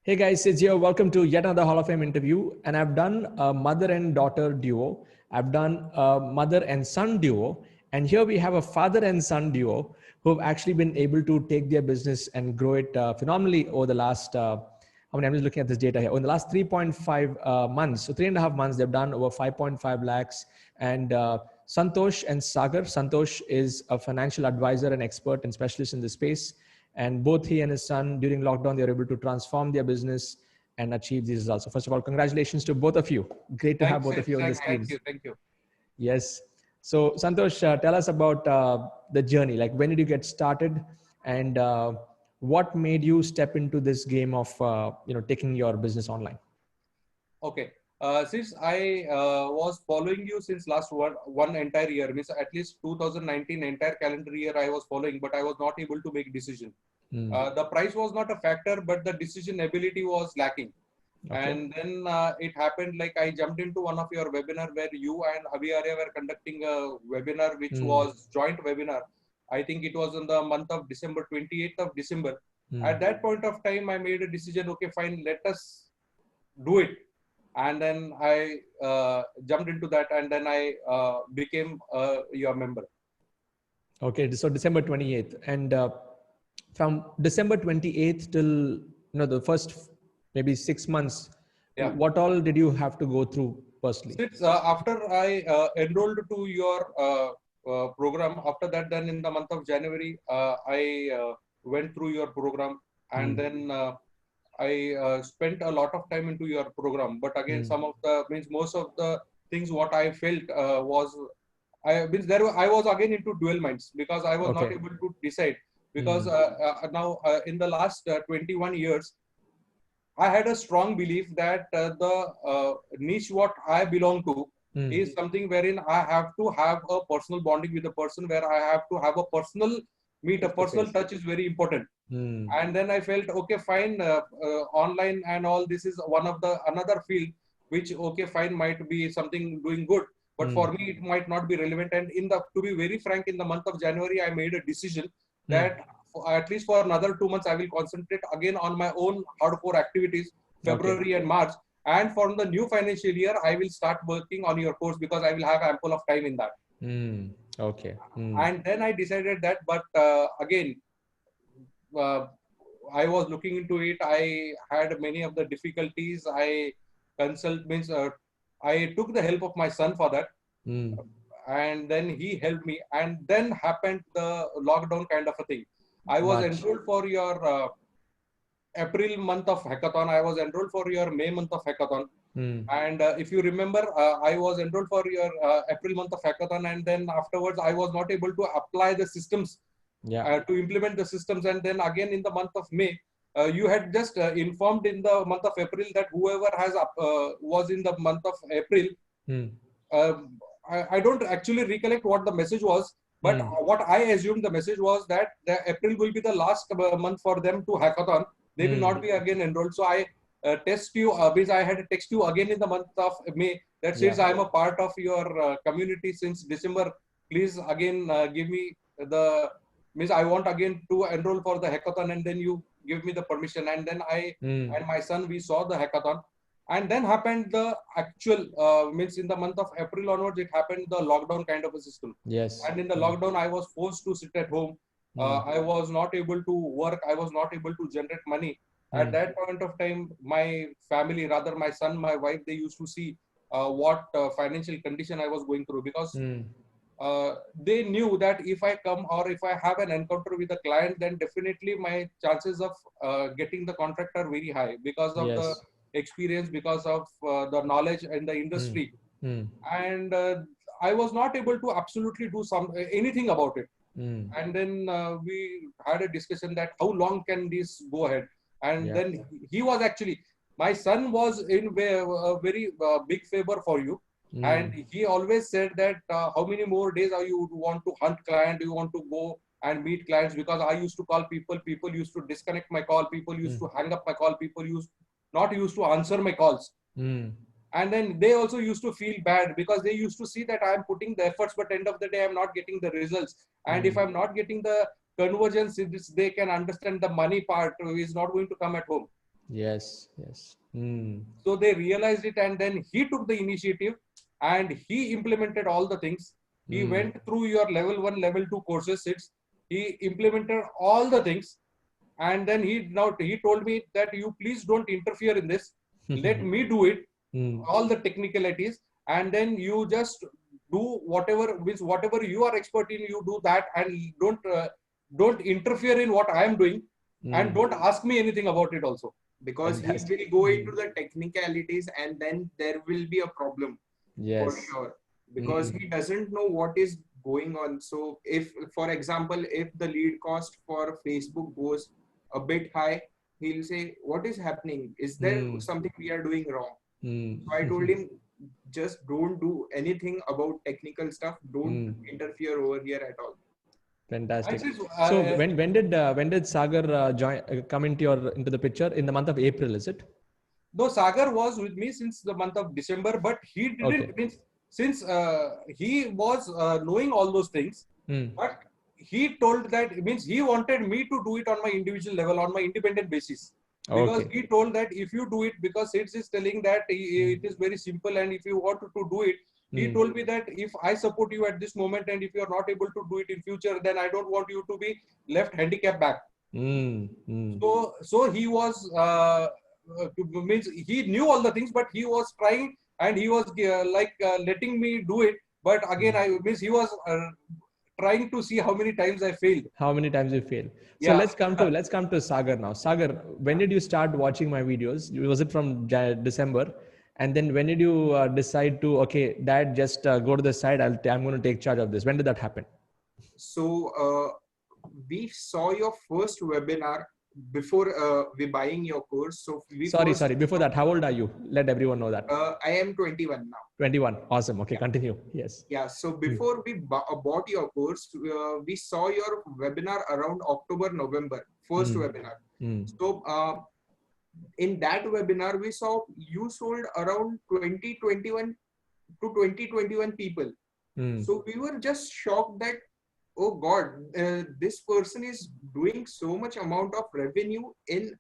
Hey guys, Sid here. Welcome to yet another Hall of Fame interview. And I've done a mother and daughter duo. I've done a mother and son duo. And here we have a father and son duo who have actually been able to take their business and grow it phenomenally over the last, I'm just looking at this data here. In the last 3.5 months, so 3.5 months, they've done over 5.5 lakhs. And Santosh and Sagar. Santosh is a financial advisor and expert and specialist in the space. And both he and his son, during lockdown, they were able to transform their business and achieve these results. So first of all, congratulations to both of you. Great to have both of you on the screens. Thank you. Yes. So Santosh, tell us about the journey. Like, when did you get started, and what made you step into this game of taking your business online? Okay. Since I was following you since last one entire year, means at least 2019 entire calendar year I was following, but I was not able to make decision. The price was not a factor, but the decision ability was lacking. Okay. And then it happened like I jumped into one of your webinar where you and Avi Arya were conducting a webinar, which was joint webinar. I think it was in the month of December, 28th of December. At that point of time, I made a decision, okay, fine, let us do it. And then I jumped into that, and then I became your member. Okay, so December 28th. And from December 28th till the first maybe 6 months, Yeah. what all did you have to go through personally? Since after I enrolled to your program, after that, then in the month of January, I went through your program, and then I spent a lot of time into your program. But again, some of the means most of the things what I felt was I was again into dual minds because I was not able to decide because now in the last 21 years I had a strong belief that the niche what I belong to is something wherein I have to have a personal bonding with a person, where I have to have a personal meet, a personal touch is very important. And then I felt, okay, fine, online and all this is one of the another field which, okay, fine, might be something doing good, but for me it might not be relevant. And to be very frank, in the month of January, I made a decision that at least for another 2 months, I will concentrate again on my own hardcore activities, February and March. And from the new financial year, I will start working on your course because I will have ample of time in that. Okay. And then I decided that, but again, I was looking into it. I had many of the difficulties. I took the help of my son for that. And then he helped me. And then happened the lockdown kind of a thing. I was enrolled for your April month of hackathon. I was enrolled for your May month of hackathon. And if you remember, I was enrolled for your April month of hackathon. And then afterwards, I was not able to apply the systems to implement the systems. And then again in the month of May, you had just informed in the month of April that whoever was in the month of April, I don't actually recollect what the message was, but what I assumed the message was that the April will be the last month for them to hackathon. They will not be again enrolled. So I text you, because I had to text you again in the month of May that since I am a part of your community since December, please again give me the means I want again to enroll for the hackathon, and then you give me the permission. And then I and my son, we saw the hackathon. And then happened the actual means in the month of April onwards, it happened the lockdown kind of a system. Yes. And in the lockdown, I was forced to sit at home. I was not able to work. I was not able to generate money. At that point of time, my family, rather my son, my wife, they used to see what financial condition I was going through, because they knew that if I come or if I have an encounter with a client, then definitely my chances of getting the contract are very high because of the experience, because of the knowledge in the industry. And I was not able to absolutely do anything about it. And then we had a discussion that how long can this go ahead. And then he was actually, my son was in a very big favor for you. And he always said that how many more days are you want to hunt client, do you want to go and meet clients? Because I used to call people used to disconnect my call, people used to hang up my call, people not used to answer my calls. And then they also used to feel bad because they used to see that I'm putting the efforts, but end of the day, I'm not getting the results. And if I'm not getting the convergence, they can understand the money part is not going to come at home. Yes. Yes. Mm. So they realized it, and then he took the initiative and he implemented all the things. He Mm. went through your level 1, level 2 courses. He implemented all the things, and then he told me that you please don't interfere in this. Let me do it, Mm. all the technicalities, and then you just do whatever means whatever you are expert in. You do that, and don't interfere in what I am doing, and Mm. don't ask me anything about it also. Because he Fantastic. will go into Mm. the technicalities and then there will be a problem for Yes. sure, because Mm. he doesn't know what is going on. So if, for example, if the lead cost for Facebook goes a bit high, he'll say, what is happening? Is there Mm. something we are doing wrong? So I told Mm. him, just don't do anything about technical stuff. Don't Mm. interfere over here at all. Fantastic. Actually, So when did Sagar join come into the picture in the month of April? Is it? though Sagar was with me since the month of December, but he Okay. didn't means since he was knowing all those things, Mm. but he told that means he wanted me to do it on my individual level, on my independent basis, because Okay. he told that if you do it, because it is telling that Mm. it is very simple, and if you want to do it, he Mm. told me that if I support you at this moment, and if you are not able to do it in future, then I don't want you to be left handicapped back. Mm. Mm. So he was means he knew all the things, but he was trying, and he was letting me do it. But again, Mm. I means he was trying to see how many times I failed. How many times you fail? So Yeah. let's come to Sagar now. Sagar, when did you start watching my videos? Was it from December? And then when did you decide to, okay, Dad, just go to the side. I'm going to take charge of this. When did that happen? So we saw your first webinar before we buying your course. So we first, Sorry. Before that, how old are you? Let everyone know that. I am 21 now. 21. Awesome. Okay, Yeah. continue. Yes. Yeah. So Mm. before we bought your course, we saw your webinar around October, November, first Mm. webinar. Mm. So in that webinar, we saw you sold around 2021 to 2021 people. Mm. So we were just shocked that, oh God, this person is doing so much amount of revenue in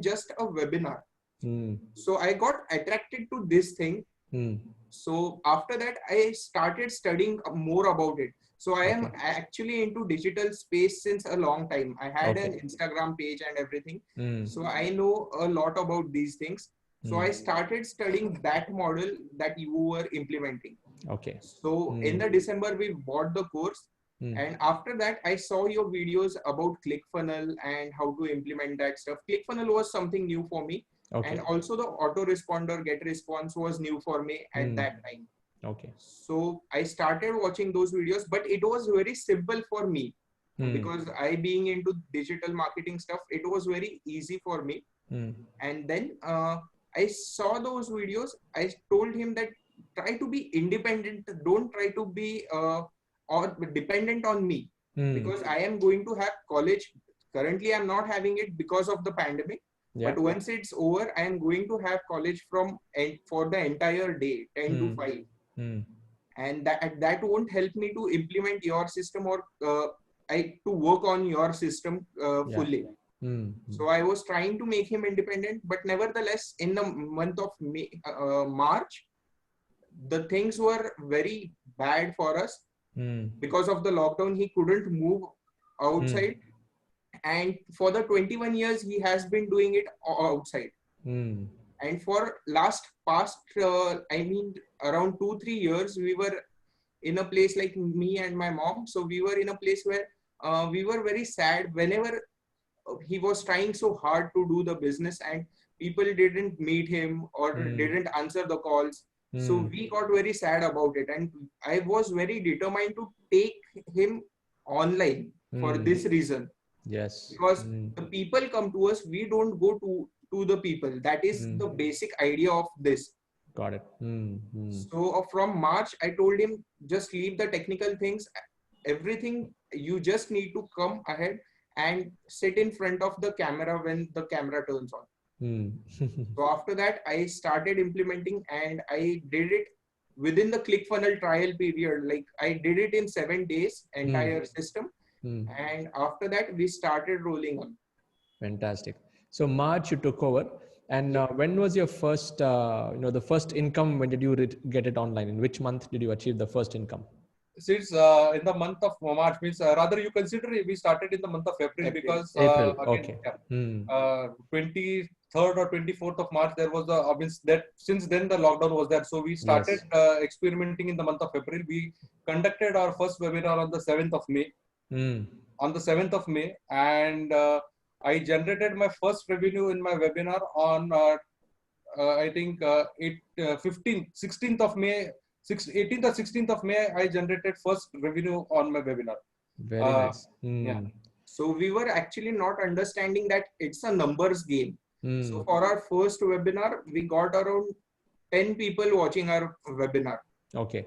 just a webinar. Mm. So I got attracted to this thing. Mm. So after that, I started studying more about it. So I am Okay. actually into digital space since a long time. I had an Okay. Instagram page and everything. Mm. So I know a lot about these things. So I Mm. started studying that model that you were implementing. Okay. So in Mm. the December, we bought the course. Mm. And after that, I saw your videos about ClickFunnels and how to implement that stuff. ClickFunnels was something new for me. And Okay. also the autoresponder get response was new for me at Mm. that time. Okay. So I started watching those videos, but it was very simple for me Mm. because I being into digital marketing stuff, it was very easy for me. Mm. And then I saw those videos. I told him that try to be independent. Don't try to be or dependent on me, Mm. because I am going to have college. Currently, I'm not having it because of the pandemic. Yeah. But once it's over, I am going to have college for the entire day, 10 to Mm. 5. Mm. And that won't help me to implement your system or to work on your system Yeah. fully. Mm. So I was trying to make him independent, but nevertheless, in the month of March, the things were very bad for us Mm. because of the lockdown. He couldn't move Mm. outside, and for the 21 years, he has been doing it outside. Mm. And for past, I mean, around 2-3 years, we were in a place like me and my mom. So we were in a place where we were very sad whenever he was trying so hard to do the business and people didn't meet him or Mm. didn't answer the calls. So Mm. we got very sad about it, and I was very determined to take him online for Mm. this reason, Yes. because Mm. the people come to us, we don't go to the people. That is Mm. the basic idea of this. Got it. Mm. Mm. So from March, I told him, just leave the technical things, everything. You just need to come ahead and sit in front of the camera when the camera turns on. Mm. So after that, I started implementing, and I did it within the ClickFunnels trial period. Like I did it in 7 days, Mm. entire system. Mm. And after that, we started rolling on. Fantastic. So March you took over, and when was your first, the first income? When did you get it online? In which month did you achieve the first income? Since in the month of March, means rather you consider we started in the month of April, because April. again, Okay. 23rd or 24th of March there was the means that since then the lockdown was there, so we started Yes. experimenting in the month of April. We conducted our first webinar on the 7th of May. On the 7th of May, and I generated my first revenue in my webinar on I think 16th of May, 18th or 16th of May, I generated first revenue on my webinar. Very nice. Yeah. So we were actually not understanding that it's a numbers game. So Hmm. for our first webinar, we got around 10 people watching our webinar. Okay.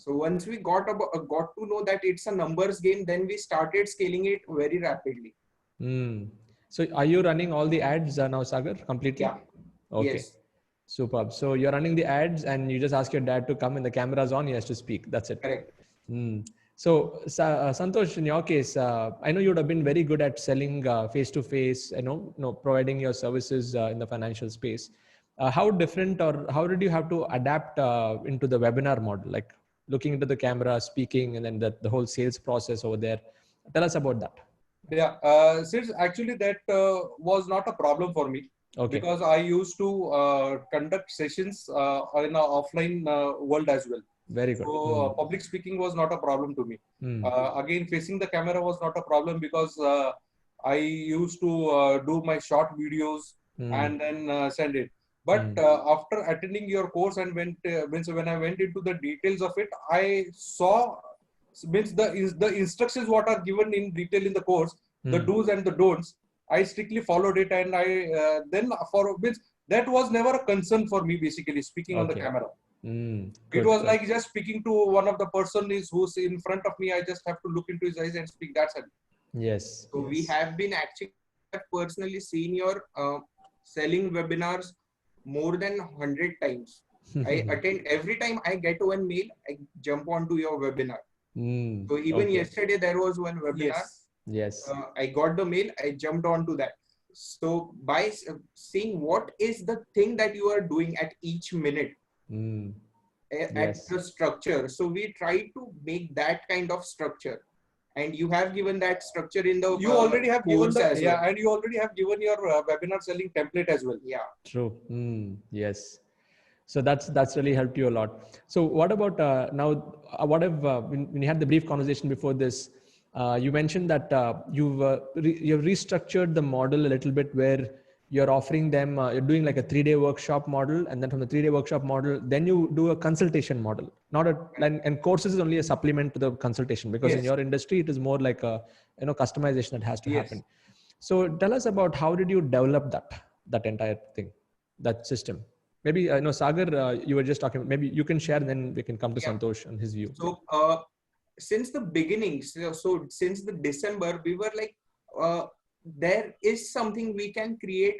So once we got to know that it's a numbers game, then we started scaling it very rapidly. So are you running all the ads now, Sagar, completely? Yeah. Okay. Yes. Superb. So you're running the ads and you just ask your dad to come and the camera's on, he has to speak. That's it. Correct. So Santosh, in your case, I know you would have been very good at selling face to face, providing your services in the financial space. How different, or how did you have to adapt into the webinar model, like looking into the camera, speaking, and then the whole sales process over there? Tell us about that. Yeah, since actually that was not a problem for me. Okay. Because I used to conduct sessions in an offline world as well. Very good. So public speaking was not a problem to me. Again, facing the camera was not a problem, because I used to do my short videos and then send it. But after attending your course and when I went into the details of it, I saw means the instructions what are given in detail in the course, the do's and the don'ts. I strictly followed it, and I then for means that was never a concern for me. Basically speaking on the camera, it was like just speaking to one of the person who's in front of me. I just have to look into his eyes and speak. That's it. Yes. So we have been actually personally seen your selling webinars more than 100 times. I attend every time I get one mail, I jump onto your webinar. So even yesterday there was one webinar. Yes. I got the mail, I jumped onto that. So by seeing what is the thing that you are doing at each minute, at the structure, so we try to make that kind of structure. And you have given that structure in the you already have given the as well. and you already have given your webinar selling template as well. Yeah. True. Yes. So that's really helped you a lot. So what about now? What if when you had the brief conversation before this, you mentioned that you've restructured the model a little bit, where you're offering them, you're doing like a 3-day workshop model, and then from the 3-day workshop model, then you do a consultation model. And courses is only a supplement to the consultation, because in your industry it is more like a customization that has to happen. So tell us about how did you develop that entire thing, that system. Maybe Sagar, you were just talking. Maybe you can share, and then we can come to Santosh and his view. So since the beginning, so since the December, we were like, there is something we can create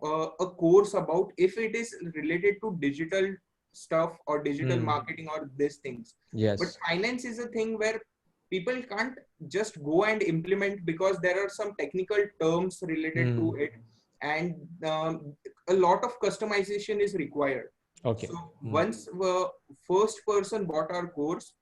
a course about if it is related to digital stuff or digital marketing or these things. Yes. But finance is a thing where people can't just go and implement, because there are some technical terms related to it. And a lot of customization is required. Okay. So once the first person bought our course,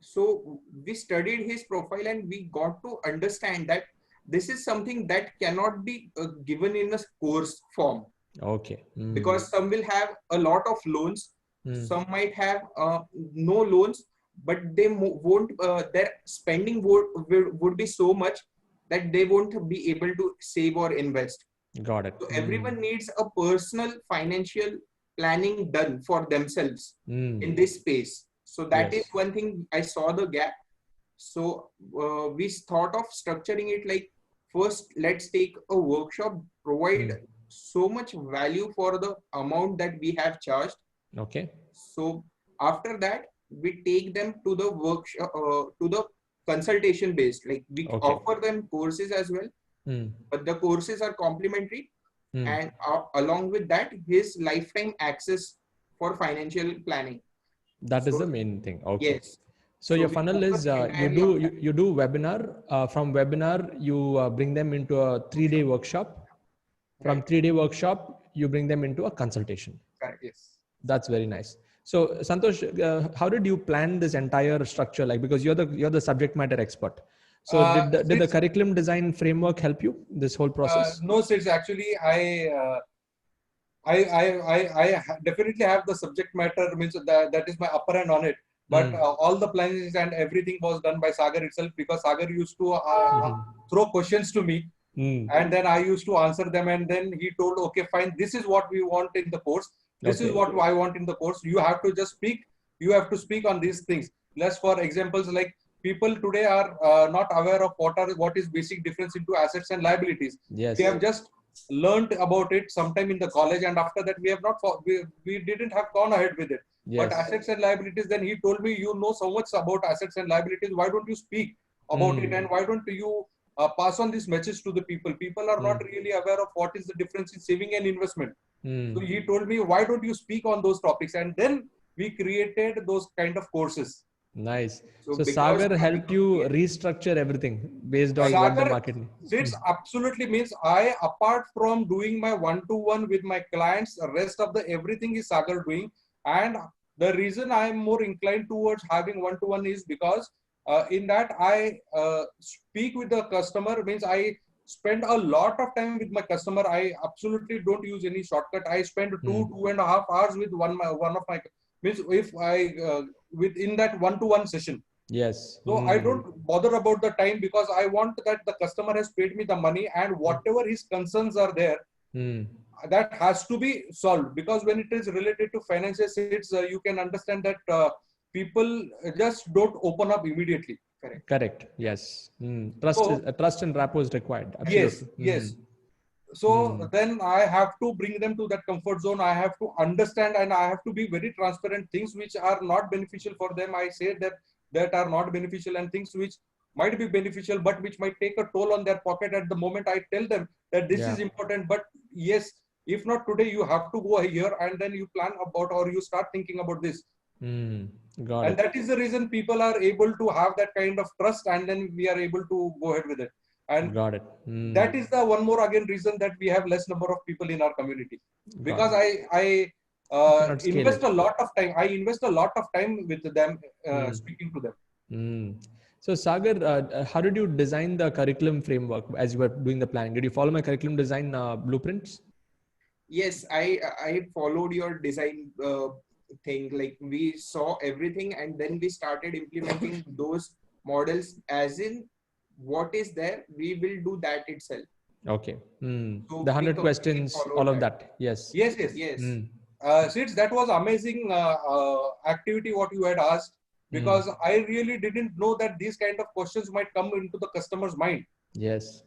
so we studied his profile and we got to understand that this is something that cannot be given in a course form. Okay. Because some will have a lot of loans, some might have no loans, but they won't. Their spending would be so much that they won't be able to save or invest. Got it. So everyone needs a personal financial planning done for themselves in this space. So that is one thing I saw the gap. So we thought of structuring it like, first, let's take a workshop, provide so much value for the amount that we have charged. Okay. So after that, we take them to the workshop, to the consultation based. Like we offer them courses as well. But the courses are complimentary, and along with that, his lifetime access for financial planning. That is the main thing. Okay. Yes. So your funnel is you do webinar. From webinar, you bring them into a 3-day workshop. From 3-day workshop, you bring them into a consultation. Correct. Yes. That's very nice. So Santosh, how did you plan this entire structure? Like, because you're the subject matter expert. So did the curriculum design framework help you this whole process? No, Sids, actually, I definitely have the subject matter, means that is my upper hand on it. But all the plans and everything was done by Sagar itself, because Sagar used to throw questions to me, and then I used to answer them. And then he told, okay, fine, this is what we want in the course. This is what I want in the course. You have to just speak. You have to speak on these things. Let's, for examples, like people today are not aware of what is basic difference into assets and liabilities. Yes. We have just learned about it sometime in the college, and after that we have not we didn't have gone ahead with it. Yes. But assets and liabilities, then he told me, you know so much about assets and liabilities, why don't you speak about it, and why don't you pass on this message to the people? People are not really aware of what is the difference in saving and investment. So he told me, why don't you speak on those topics? And then we created those kind of courses. Nice. So Sagar helped you restructure everything based on what the market needs. It absolutely means apart from doing my one-to-one with my clients, the rest of the everything is Sagar doing. And the reason I am more inclined towards having one-to-one is because in that I speak with the customer, means I spend a lot of time with my customer. I absolutely don't use any shortcut. I spend 2.5 hours with one of my, means if I within that one-to-one session. Yes. So I don't bother about the time, because I want that the customer has paid me the money, and whatever his concerns are there, that has to be solved. Because when it is related to finances, you can understand that people just don't open up immediately. Correct. Yes. Trust and rapport is required. Absolutely. Yes. So then I have to bring them to that comfort zone. I have to understand, and I have to be very transparent. Things which are not beneficial for them, I say that are not beneficial, and things which might be beneficial but which might take a toll on their pocket at the moment, I tell them that this is important. But yes, if not today, you have to go here, and then you plan about, or you start thinking about this. Got and it. that is the reason people are able to have that kind of trust, and then we are able to go ahead with it. And got it. That is the one more again reason that we have less number of people in our community, because I invest a lot of time. I invest a lot of time with them, speaking to them. So Sagar, how did you design the curriculum framework as you were doing the planning? Did you follow my curriculum design blueprints? Yes, I followed your design thing. Like, we saw everything, and then we started implementing those models, as in what is there, we will do that itself. Okay. So the 100 questions, all of that. Yes. Yes. Sids, that was amazing activity what you had asked, because I really didn't know that these kind of questions might come into the customer's mind. Yes.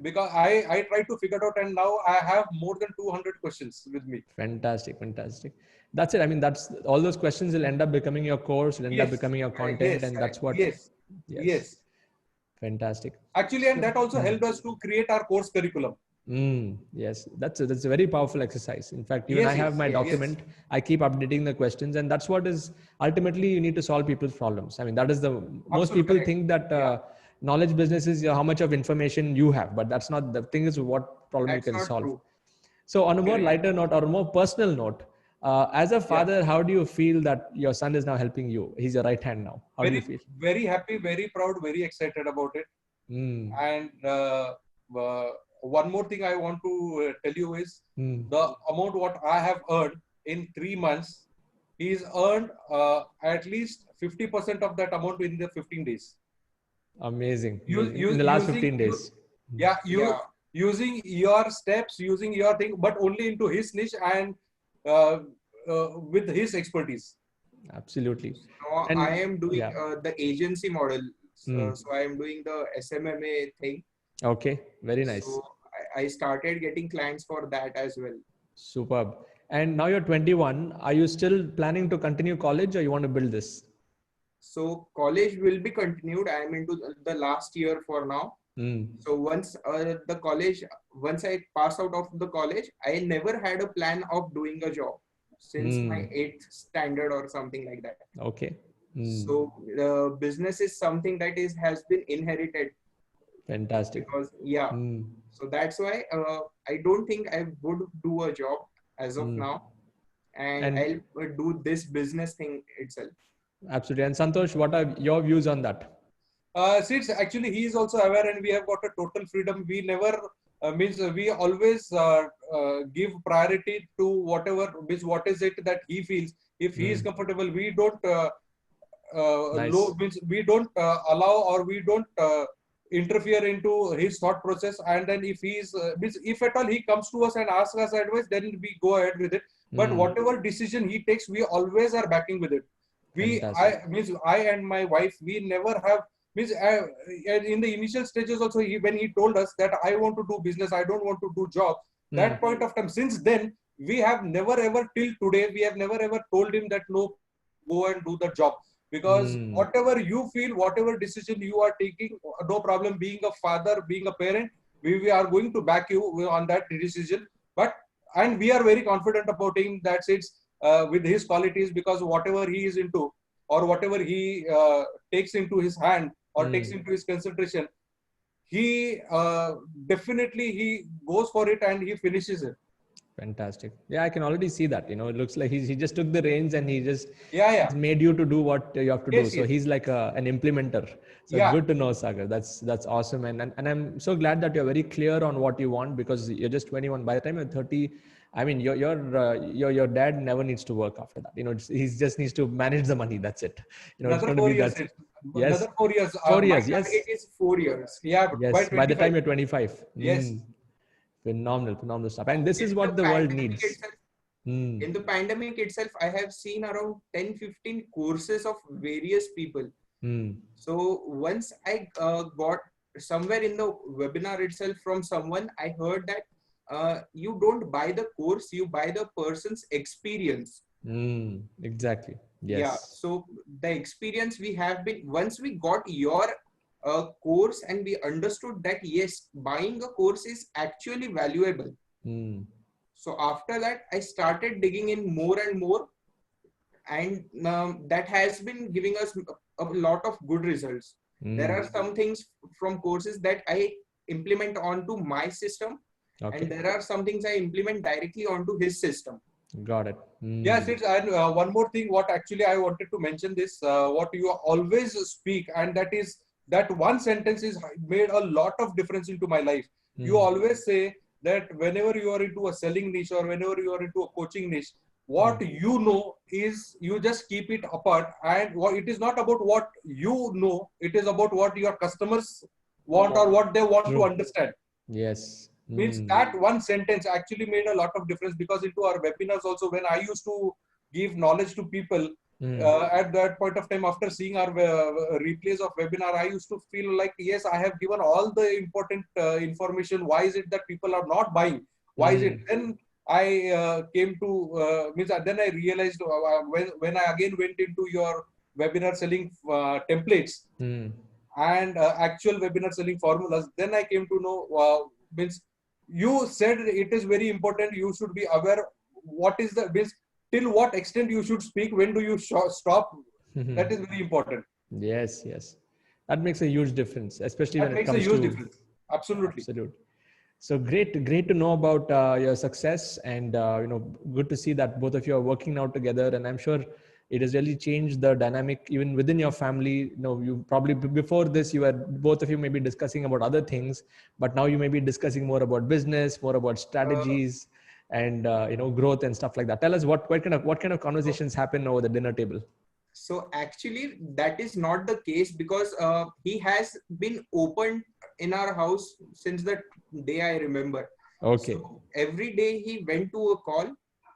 Because I tried to figure it out, and now I have more than 200 questions with me. Fantastic. That's it. I mean, that's all those questions will end up becoming your course, will end up becoming your content, and that's what. Yes. Fantastic. Actually, and that also helped us to create our course curriculum. Yes, that's a very powerful exercise. In fact, even I have my document. I keep updating the questions, and that's what is ultimately, you need to solve people's problems. I mean, that is most people think that knowledge business is how much of information you have, but that's not the thing. Is what problem you can solve. True. So on a more lighter note, or a more personal note, as a father, how do you feel that your son is now helping you? He's your right hand now. How do you feel? Very happy, very proud, very excited about it. And one more thing I want to tell you is the amount what I have earned in 3 months. He's earned at least 50% of that amount in the 15 days. Amazing. In the last 15 days. Using your steps, using your thing, but only into his niche, and with his expertise. Absolutely. So And, I am doing the agency model. So I am doing the SMMA thing. Okay. Very nice. So I started getting clients for that as well. Superb. And now you're 21. Are you still planning to continue college, or you want to build this? So college will be continued. I am into the last year for now. So once I pass out of the college, I never had a plan of doing a job since my 8th standard or something like that. Okay. So business is something that has been inherited. Fantastic. Because so that's why I don't think I would do a job as of now, and And I'll do this business thing itself. absolutely. And Santosh, what are your views on that? Since actually he is also aware and we have got a total freedom, we never we always give priority to whatever means what is it that he feels. If he is comfortable, we don't Nice. means we don't allow or we don't interfere into his thought process. And then if he's means if at all he comes to us and asks us advice, then we go ahead with it. But whatever decision he takes, we always are backing with it. Fantastic. I and my wife, we never have means in the initial stages also, when he told us that I want to do business, I don't want to do job, that point of time, since then we have never ever till today, we have never ever told him that no, go and do the job. Because whatever you feel, whatever decision you are taking, no problem, being a father, being a parent, we are going to back you on that decision. But and we are very confident about him that it's with his qualities, because whatever he is into or whatever he takes into his hand or takes into his consideration, he definitely he goes for it and he finishes it. Fantastic. Yeah, I can already see that. You know, it looks like he just took the reins and he just Yeah. made you to do what you have to do. Yes, So yes. he's like an implementer. So Yeah. good to know, Sagar. That's awesome. And I'm so glad that you're very clear on what you want, because you're just 21. By the time you're 30, I mean, your dad never needs to work after that. You know, he just needs to manage the money. That's it. You know, it's Another going to 4 be years. that. Yes. Another 4 years. 4 My years. Yes. Target is 4 years. Yeah, by Yes. By the 25. time you're 25. Yes. Phenomenal stuff. And this is In the what the world pandemic needs. itself, in the pandemic itself, I have seen around 10-15 courses of various people. So once I got somewhere in the webinar itself from someone, I heard that you don't buy the course, you buy the person's experience. Exactly. Yeah. Yes. So the experience we have been, once we got your course and we understood that yes, buying a course is actually valuable. So after that, I started digging in more and more, and that has been giving us a lot of good results. There are some things from courses that I implement onto my system, and there are some things I implement directly onto his system. Got it. Yes, it's and one more thing. What actually I wanted to mention this. What you always speak, and that is that one sentence is made a lot of difference into my life. You always say that whenever you are into a selling niche or whenever you are into a coaching niche, what you know is you just keep it apart, and it is not about what you know, it is about what your customers want or what they want to understand. Yes. Means that one sentence actually made a lot of difference, because into our webinars also, when I used to give knowledge to people at that point of time, after seeing our replays of webinar, I used to feel like, yes, I have given all the important information. Why is it that people are not buying? Why is it? Then I came to then I realized when I again went into your webinar selling templates and actual webinar selling formulas, then I came to know means you said it is very important. You should be aware what is the means till what extent you should speak. When do you stop? That is very important. Yes. That makes a huge difference, especially That when it makes a comes huge to difference. Absolutely. absolute. So great to know about your success, and good to see that both of you are working now together. And I'm sure it has really changed the dynamic even within your family. You know, you probably before this, you were both of you may be discussing about other things, but now you may be discussing more about business, more about strategies, and growth and stuff like that. Tell us what kind of conversations happen over the dinner table. So actually, that is not the case, because he has been open in our house since the day I remember. Okay. So every day he went to a call.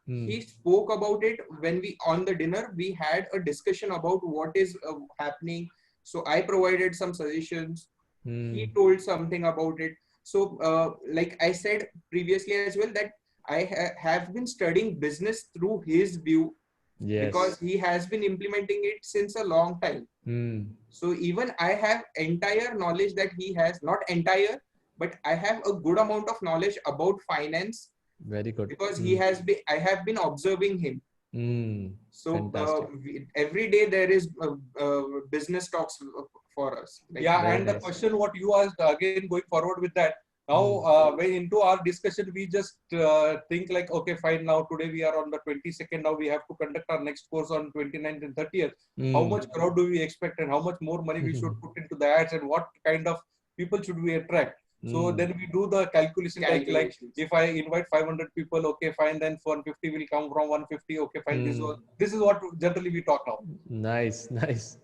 He spoke about it. When we on the dinner, we had a discussion about what is happening. So I provided some suggestions. He told something about it. So like I said previously as well, that I have been studying business through his view, because he has been implementing it since a long time. So even I have entire knowledge that he has, not entire, but I have a good amount of knowledge about finance. Very good. Because he has been, I have been observing him. So every day there is business talks for us. And the question what you asked again, going forward with that, Now, when into our discussion, we just think like, okay, fine. Now today we are on the 22nd. Now we have to conduct our next course on 29th and 30th. How much crowd do we expect, and how much more money we should put into the ads, and what kind of people should we attract? So then we do the calculation, like if I invite 500 people, okay, fine. Then 150 will come from 150. Okay, fine. This is what generally we talk now. Nice, nice.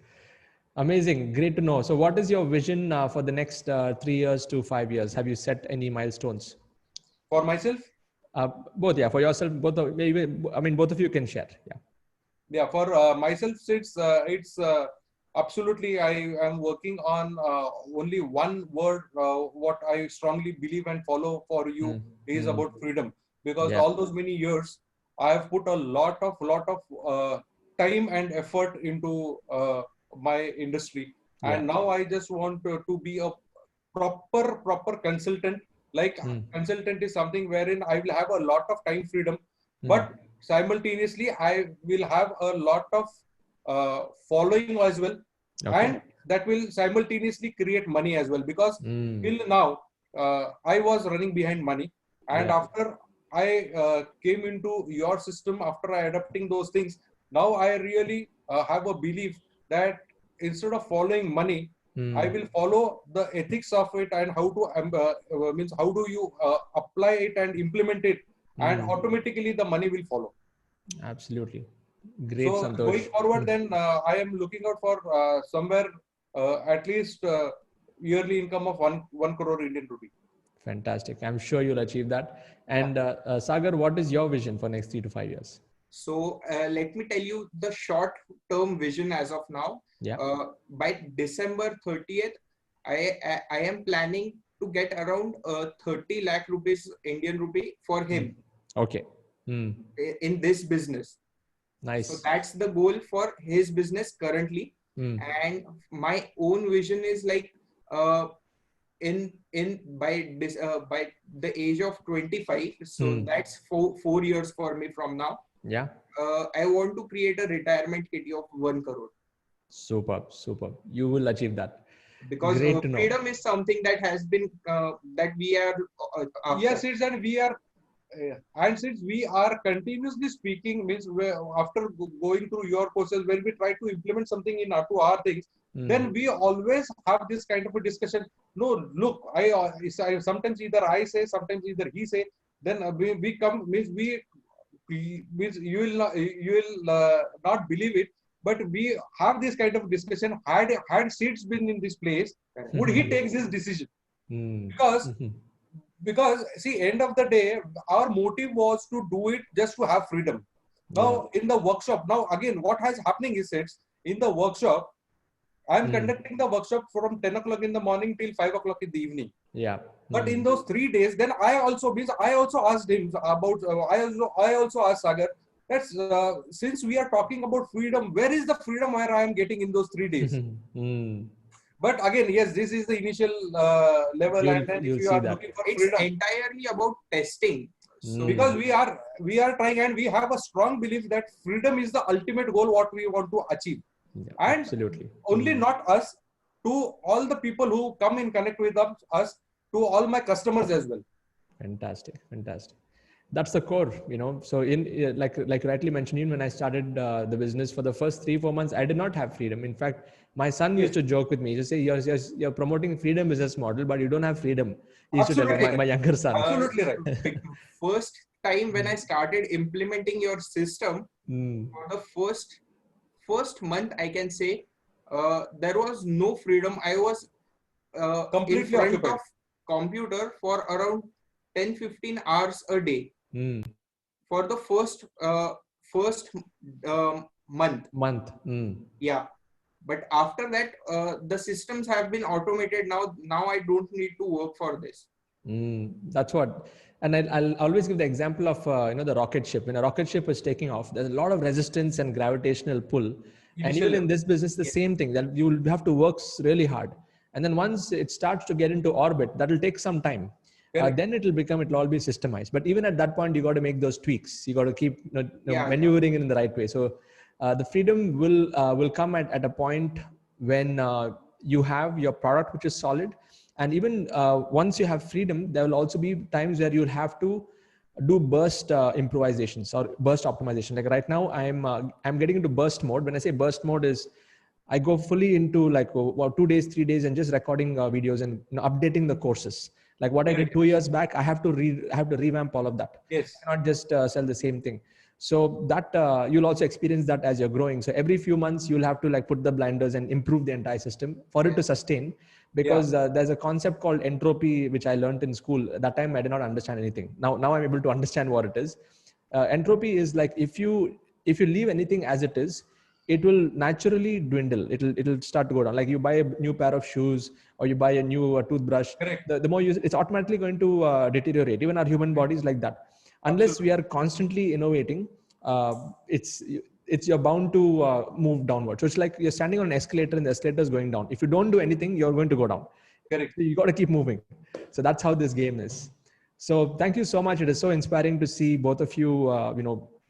Amazing. Great to know. So what is your vision for the next 3 years to 5 years? Have you set any milestones? For myself? Both, yeah. For yourself, both. Maybe, I mean, both of you can share. Yeah. Yeah. For myself, it's absolutely. I am working on only one word. What I strongly believe and follow for you is about freedom. Because all those many years, I have put a lot of time and effort into my industry, and now I just want to be a proper consultant. Like consultant is something wherein I will have a lot of time freedom, but simultaneously I will have a lot of following as well, and that will simultaneously create money as well. Because till now I was running behind money, and after I came into your system, after I adapting those things, now I really have a belief that instead of following money, I will follow the ethics of it, and how to means how do you apply it and implement it, and automatically the money will follow. Absolutely. Great, so Santosh. Going forward, then I am looking out for somewhere at least yearly income of 1 crore Indian rupee. Fantastic. I'm sure you'll achieve that. And Sagar, what is your vision for next 3 to 5 years? So let me tell you the short-term vision as of now. Yeah. By December 30th, I am planning to get around 30 lakh rupees Indian rupee for him. Okay. In this business. Nice. So that's the goal for his business currently. And my own vision is like by the age of 25. So that's four years for me from now. Yeah. I want to create a retirement kitty of 1 crore. Superb. You will achieve that. Because freedom is something that has been that we are. Yes, it's that we are. And since we are continuously speaking, means after going through your courses, when we try to implement something to our things, then we always have this kind of a discussion. No, look, I sometimes either I say, sometimes either he say. Then we come, means you will not believe it, but we have this kind of discussion. Had seats been in this place, would he take this decision? Because see, end of the day, our motive was to do it just to have freedom. Now in the workshop, now again, what has happening is it's in the workshop, I am conducting the workshop from 10 o'clock in the morning till 5 o'clock in the evening. Yeah. But in those 3 days, then I also asked him about, I also asked Sagar, that's since we are talking about freedom, where is the freedom where I am getting in those 3 days? But again, yes, this is the initial level, and then if you are looking for freedom, it's entirely about testing. So because we are trying, and we have a strong belief that freedom is the ultimate goal what we want to achieve. Yeah, and absolutely. Only not us, to all the people who come in connect with us, to all my customers as well. Fantastic. That's the core, so in like you rightly mentioned, when I started the business, for the first 3-4 months, I did not have freedom. In fact, my son used to joke with me, to say, you're promoting freedom business model, but you don't have freedom. He used to tell my younger son. Absolutely right. First time when I started implementing your system, for the first month, I can say there was no freedom. I was completely in front occupied of computer for around 10-15 hours a day. For the first month. Yeah, but after that the systems have been automated. Now I don't need to work for this. That's what. And I'll always give the example of the rocket ship. When a rocket ship is taking off, there's a lot of resistance and gravitational pull. And even in this business, the same thing, that you will have to work really hard. And then once it starts to get into orbit, that will take some time. Then it'll all be systemized. But even at that point, you got to make those tweaks. You got to keep maneuvering it in the right way. So the freedom will come at a point when you have your product, which is solid, And even once you have freedom, there will also be times where you'll have to do burst improvisations or burst optimization. Like right now, I'm getting into burst mode. When I say burst mode is I go fully into like 2 days, 3 days, and just recording videos and updating the courses. Like what I did 2 years back, I have to revamp all of that. Yes. I cannot just sell the same thing. So that you'll also experience that as you're growing. So every few months, you'll have to like put the blinders and improve the entire system for it to sustain. Because there's a concept called entropy, which I learned in school. At that time, I did not understand anything. Now I'm able to understand what it is. Entropy is like if you leave anything as it is, it will naturally dwindle. It'll start to go down. Like you buy a new pair of shoes or you buy a new toothbrush. Correct. The more you use, it's automatically going to deteriorate. Even our human body is like that. Unless we are constantly innovating, you're bound to move downward. So it's like you're standing on an escalator and the escalator is going down. If you don't do anything, you're going to go down. Correct. So you got to keep moving. So that's how this game is. So thank you so much. It is so inspiring to see both of you,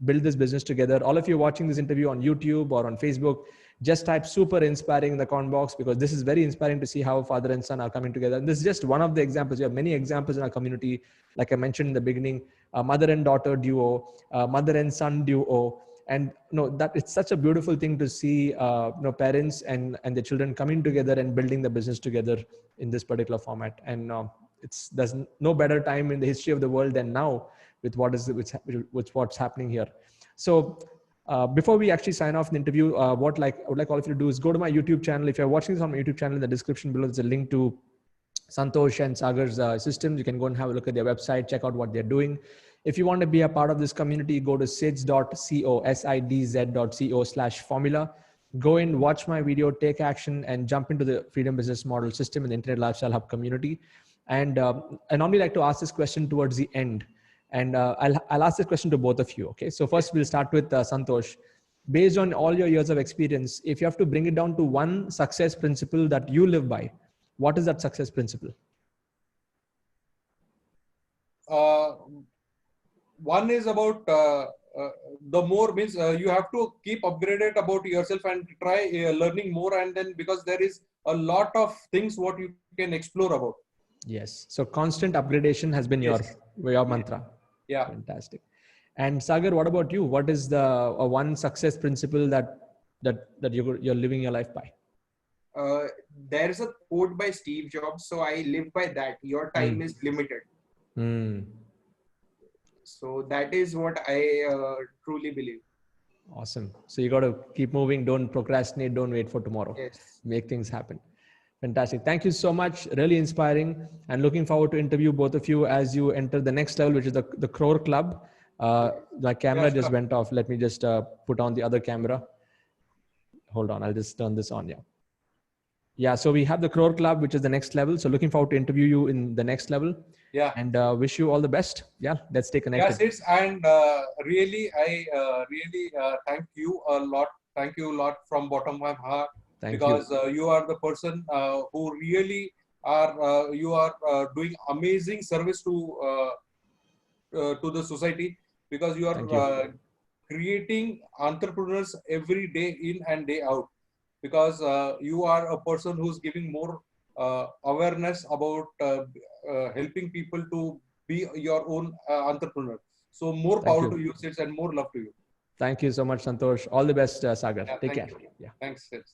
build this business together. All of you watching this interview on YouTube or on Facebook, just type super inspiring in the comment box, because this is very inspiring to see how father and son are coming together. And this is just one of the examples. We have many examples in our community. Like I mentioned in the beginning, mother and daughter duo, mother and son duo. And that it's such a beautiful thing to see parents and the children coming together and building the business together in this particular format. And there's no better time in the history of the world than now with what's happening here. So before we actually sign off the interview, I would like all of you to do is go to my YouTube channel. If you're watching this on my YouTube channel, in the description below, there's a link to Santosh and Sagar's systems. You can go and have a look at their website, check out what they're doing. If you want to be a part of this community, go to sidz.co/formula. Go in, watch my video, take action, and jump into the Freedom Business Model System in the Internet Lifestyle Hub community. And I normally like to ask this question towards the end. And I'll ask this question to both of you. Okay. So first we'll start with Santosh. Based on all your years of experience, if you have to bring it down to one success principle that you live by, what is that success principle? One is about the more means you have to keep upgraded about yourself and try learning more, and then because there is a lot of things what you can explore about. Yes. So constant upgradation has been your mantra. Yeah. Fantastic. And Sagar, what about you? What is the one success principle that you're living your life by? There's a quote by Steve Jobs, so I live by that. Your time is limited. So that is what I truly believe. Awesome. So you got to keep moving. Don't procrastinate. Don't wait for tomorrow. Yes. Make things happen. Fantastic. Thank you so much. Really inspiring, and looking forward to interview both of you as you enter the next level, which is the Crore Club. The camera just went off. Let me just put on the other camera. Hold on. I'll just turn this on. Yeah. So we have the Crore Club, which is the next level. So looking forward to interview you in the next level. Yeah. And wish you all the best. Yeah. Let's stay connected. Yes, and really, I really thank you a lot. Thank you a lot from bottom of my heart. Because you are the person who really are you are doing amazing service to the society, because you are creating entrepreneurs every day in and day out, because you are a person who's giving more awareness about helping people to be your own entrepreneur. So more power to you, Sid, and more love to you. Thank you so much, Santosh. All the best, Sagar. Take care. Yeah. Thanks, Sid.